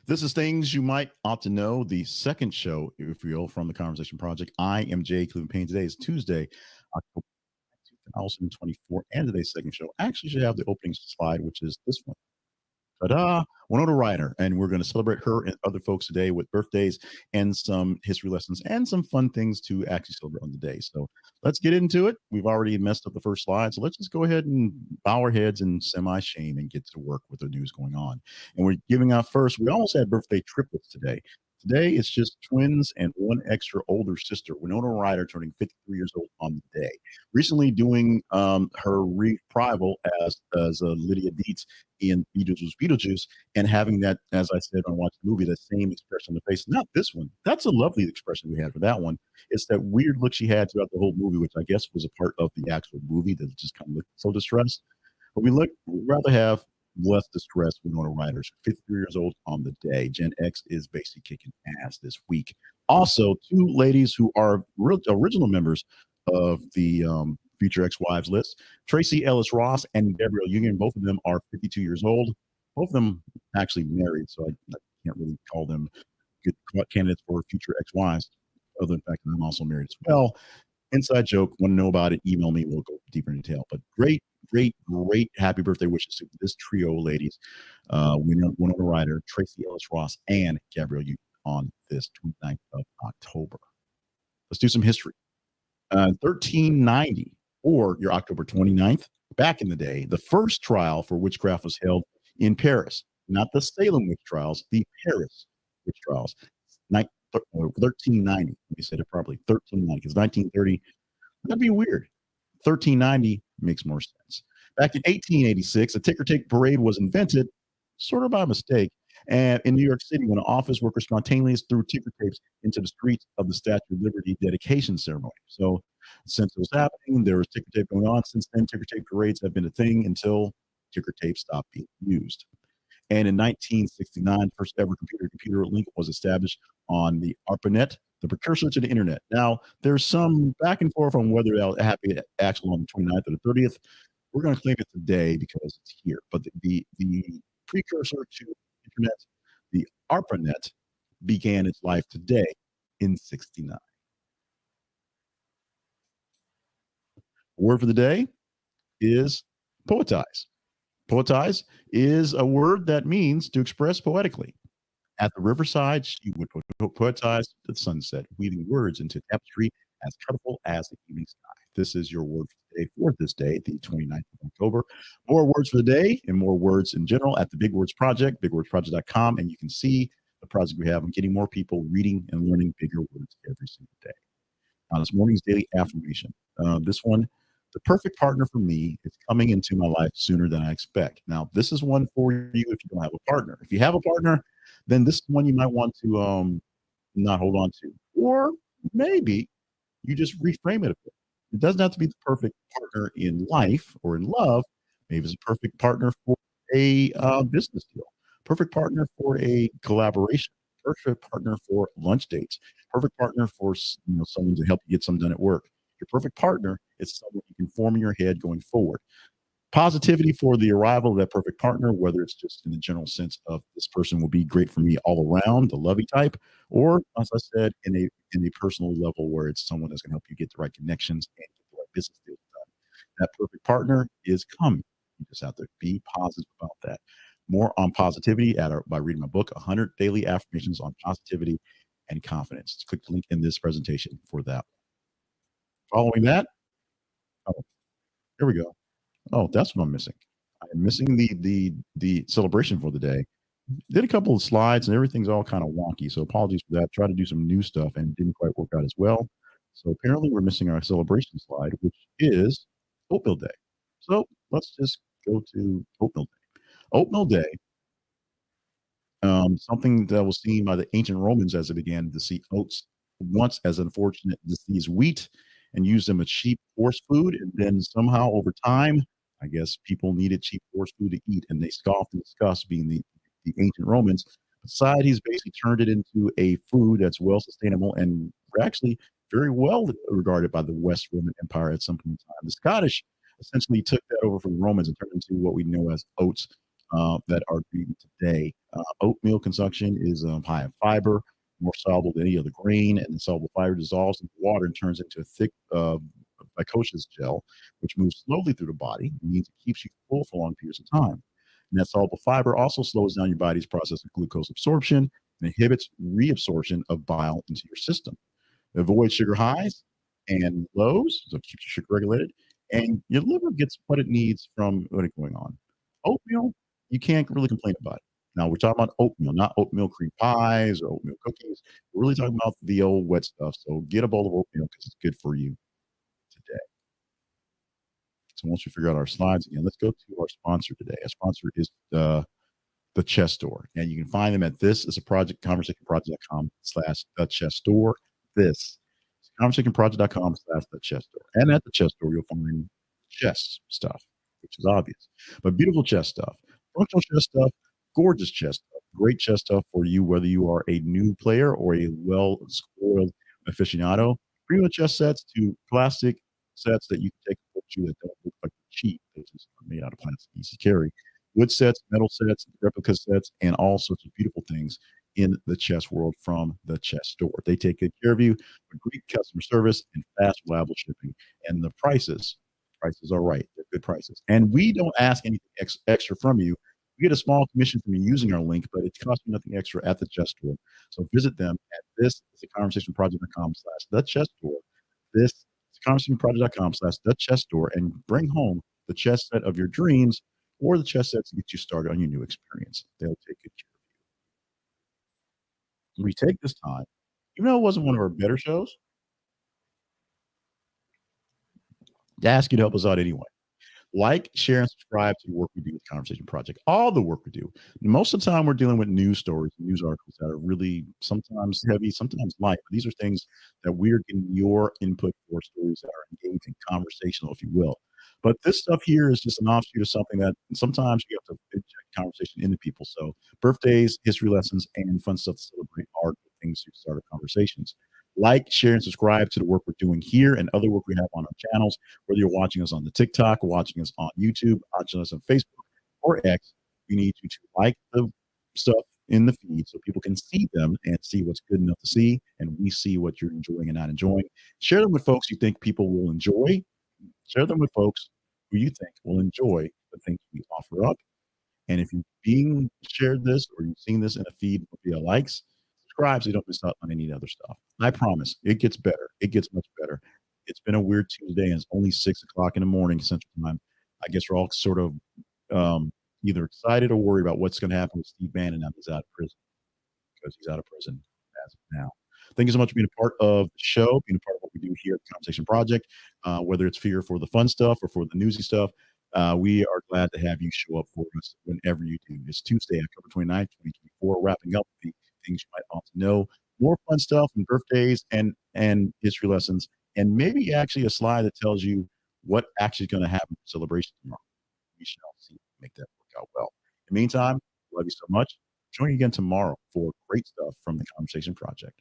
This is Things You Might Ought to Know, the second show, if you will, from the Conversation Project. I am Jay Cleveland Payne. Today is Tuesday, October 2024, and today's second show actually should have the opening slide, which is this one. Ta-da! Winona Ryder, and we're going to celebrate her and other folks today with birthdays and some history lessons and some fun things to actually celebrate on the day. So let's get into it. We've already messed up the first slide, so let's just go ahead and bow our heads in semi-shame and get to work with the news going on. And we're giving out first. We almost had birthday triplets today. Today it's just twins and one extra older sister, Winona Ryder, turning 53 years old on the day. Recently doing her reprival as Lydia Dietz in Beetlejuice, and having that, as I said when I watched the movie, that same expression on the face. Not this one. That's a lovely expression we had for that one. It's that weird look she had throughout the whole movie, which I guess was a part of the actual movie that just kind of looked so distressed. But we'd rather have less distressed Winona Ryder's 53 years old on the day. Gen X is basically kicking ass this week. Also, two ladies who are original members of the future ex-wives list. Tracee Ellis Ross and Gabrielle Union, both of them are 52 years old. Both of them actually married, so I can't really call them good candidates for future ex-wives, other than the fact that I'm also married as well. Inside joke. Want to know about it? Email me. We'll go deeper in detail. But great happy birthday wishes to this trio of ladies, Winona Ryder, Tracee Ellis Ross, and Gabrielle Union on this 29th of October. Let's do some history. 1390, or your October 29th, back in the day, the first trial for witchcraft was held in Paris, not the Salem witch trials, the Paris witch trials. 1390. Let me say it properly. 1390, because 1930, that'd be weird. 1390 makes more sense. Back in 1886, a ticker tape parade was invented, sort of by mistake, and in New York City, when an office worker spontaneously threw ticker tapes into the streets of the Statue of Liberty dedication ceremony. So, since it was happening, there was ticker tape going on. Since then, ticker tape parades have been a thing until ticker tape stopped being used. And in 1969, first ever computer link was established on the ARPANET, the precursor to the internet. Now, there's some back and forth on whether that'll happen actually on the 29th or the 30th. We're going to claim it today because it's here. But the precursor to the internet, the ARPANET, began its life today in 69. Word for the day is poetize. Poetize is a word that means to express poetically. At the riverside, she would poetize the sunset, weaving words into tapestry as colorful as the evening sky. This is your word for the day for this day, the 29th of October. More words for the day and more words in general at the Big Words Project, bigwordsproject.com, and you can see the project we have on getting more people reading and learning bigger words every single day. Now, this morning's daily affirmation. This one, the perfect partner for me is coming into my life sooner than I expect. Now, this is one for you if you don't have a partner. If you have a partner, then this is one you might want to not hold on to. Or maybe you just reframe it a bit. It doesn't have to be the perfect partner in life or in love. Maybe it's a perfect partner for a business deal, perfect partner for a collaboration, perfect partner for lunch dates, perfect partner for someone to help you get something done at work. Your perfect partner is someone you can form in your head going forward. Positivity for the arrival of that perfect partner, whether it's just in the general sense of this person will be great for me all around, the lovey type, or as I said, in a personal level where it's someone that's going to help you get the right connections and get the right business deals done. That perfect partner is coming. You just have to be positive about that. More on positivity by reading my book, 100 Daily Affirmations on Positivity and Confidence. Click the link in this presentation for that. Following that, oh, here we go. Oh, that's what I'm missing. I'm missing the celebration for the day. Did a couple of slides and everything's all kind of wonky, so apologies for that. Tried to do some new stuff and didn't quite work out as well. So apparently we're missing our celebration slide, which is Oatmeal Day. So let's just go to Oatmeal Day. Oatmeal Day, something that was seen by the ancient Romans as they began to see oats once as unfortunate disease wheat and use them as cheap horse food. And then somehow over time, I guess people needed cheap horse food to eat, and they scoffed and discussed being the ancient Romans. Society's basically turned it into a food that's well sustainable and actually very well regarded by the West Roman Empire at some point in time. The Scottish essentially took that over from the Romans and turned it into what we know as oats that are eaten today. Oatmeal consumption is high in fiber, more soluble than any other grain, and the soluble fiber dissolves into water and turns into a thick viscous gel, which moves slowly through the body. It means it keeps you full for long periods of time. And that soluble fiber also slows down your body's process of glucose absorption and inhibits reabsorption of bile into your system. Avoid sugar highs and lows, so keep your sugar regulated, and your liver gets what it needs from what is going on. Oatmeal, you can't really complain about it. Now we're talking about oatmeal, not oatmeal cream pies or oatmeal cookies. We're really talking about the old wet stuff. So get a bowl of oatmeal because it's good for you today. So once we figure out our slides again, let's go to our sponsor today. Our sponsor is the chess store. And you can find them at this is a project conversationproject.com/the chess store. This conversationproject.com/the chess store. And at the chess store, you'll find chess stuff, which is obvious, but beautiful chess stuff, functional chess stuff, gorgeous chess stuff, great chess stuff for you, whether you are a new player or a well spoiled aficionado. Premium chess sets to plastic sets that you can take with you that don't look like cheap. They're just made out of plastic, easy to carry wood sets, metal sets, replica sets, and all sorts of beautiful things in the chess world from the chess store. They take good care of you, with great customer service and fast, reliable shipping. And the prices are right. They're good prices. And we don't ask anything extra from you. We get a small commission from you using our link, but it costs you nothing extra at the chess store. So visit them at this is the conversationproject.com/the chess store. This is conversationproject.com/the chess store and bring home the chess set of your dreams or the chess sets to get you started on your new experience. They'll take good care of you. We take this time, even though it wasn't one of our better shows, to ask you to help us out anyway. Like, share, and subscribe to the work we do with Conversation Project. All the work we do. Most of the time, we're dealing with news stories, news articles that are really sometimes heavy, sometimes light. But these are things that we're getting your input for, stories that are engaging, conversational, if you will. But this stuff here is just an offshoot of something that sometimes you have to inject conversation into people. So birthdays, history lessons, and fun stuff to celebrate are good things to start conversations. Like, share, and subscribe to the work we're doing here and other work we have on our channels, whether you're watching us on the TikTok, watching us on YouTube, watching us on Facebook or X. We need you to like the stuff in the feed so people can see them and see what's good enough to see, and we see what you're enjoying and not enjoying. Share them with folks you think people will enjoy. Share them with folks who you think will enjoy the things we offer up. And if you've being shared this or you've seen this in a feed via likes, subscribe so you don't miss out on any other stuff. I promise it gets better. It gets much better. It's been a weird Tuesday and it's only 6 o'clock in the morning Central Time. I guess we're all sort of either excited or worried about what's going to happen with Steve Bannon now he's out of prison because he's out of prison as of now. Thank you so much for being a part of the show, being a part of what we do here at the Conversation Project, whether it's here for the fun stuff or for the newsy stuff. We are glad to have you show up for us whenever you do. It's Tuesday, October 29th, 2024, wrapping up the things you might want to know. More fun stuff and birthdays and history lessons, and maybe actually a slide that tells you what actually is going to happen for celebration tomorrow. We shall see. Make that work out well. In the meantime, love you so much. Join you again tomorrow for great stuff from the Conversation Project.